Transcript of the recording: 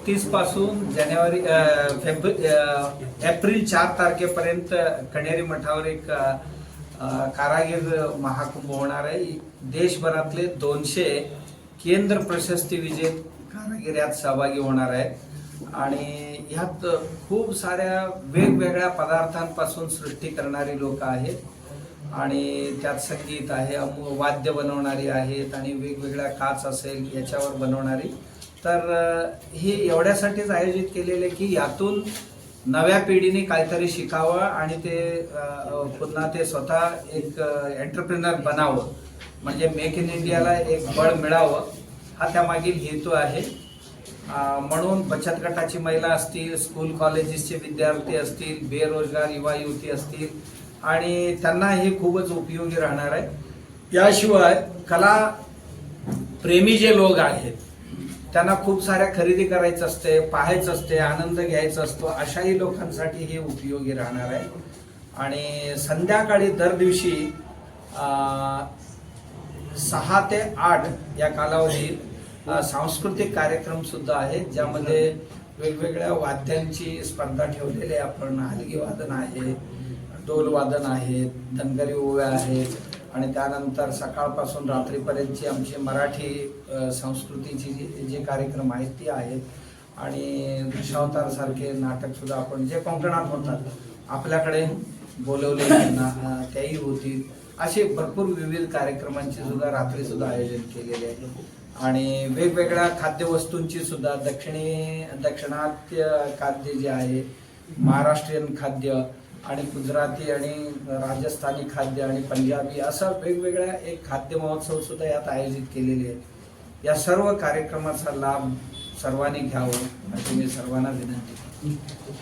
31 पासून एप्रिल 4 तारखेपर्यंत कण्हेरी मठावर एक कारागीर महाकुंभ होणार आहे। देशभरातले 200 केंद्र प्रशस्ती विजेते कारागीर यात सहभागी होणार आहेत आणि यात खूप साऱ्या वेगवेगळ्या पदार्थांपासून सृष्टी करणारी लोक आहेत आणि त्यात संगीत आहे, वाद्य बनवणारी आहेत आणि वेगवेगळ्या काच असेल याच्यावर बनवणारी। तर हे एवढ्यासाठीच आयोजित केलेले की यातून नव्या पिढीने काहीतरी शिकावं आणि ते पुन्हा ते स्वतः एक एंटरप्रेनर बनावं, म्हणजे मेक इन इंडियाला एक बळ मिळावं, हा त्यामागील हेतू आहे। म्हणून बचत गटाची महिला असतील, स्कूल कॉलेजेसचे विद्यार्थी असतील, बेरोजगार युवा युवती असतील आणि त्यांना हे खूपच उपयोगी राहणार आहे। याशिवाय कला प्रेमी जे लोक आहेत त्यांना खूप साऱ्या खरेदी करायचं असते, पाहायचं असते, आनंद घ्यायचा असतो, अशाही लोकांसाठी हे उपयोगी राहणार आहे। आणि संध्याकाळी दर दिवशी 6 ते 8 या कालावधीत सांस्कृतिक कार्यक्रम सुद्धा आहेत, ज्यामध्ये वेगवेगळ्या वाद्यांची स्पर्धा ठेवलेली आहे। आपण हलगी वादन आहे, ढोल वादन आहेत, धनगरी ओव्या आहेत आणि त्यानंतर सकाळपासून रात्रीपर्यंतची आमची मराठी संस्कृतीची जे कार्यक्रम आहेत ती आहेत आणि दशावतार सारखे नाटक सुद्धा आपण जे कोकणात होतात आपल्याकडे बोलवले त्यांना त्याही होतील। असे भरपूर विविध कार्यक्रमांचे सुद्धा रात्री सुद्धा आयोजन केलेले आहे आणि वेगवेगळ्या खाद्यवस्तूंची सुद्धा दक्षिणात्य खाद्य जे आहे, महाराष्ट्रीयन खाद्य आणि गुजराती आणि राजस्थानी खाद्य आणि पंजाबी असं वेगवेगळ््या एक खाद्य महोत्सव सुद्धा यात आयोजित केलेले आहेत। या सर्व कार्यक्रमाचा लाभ सर्वांनी घ्यावा अशी मी सर्वांना विनंती करतो।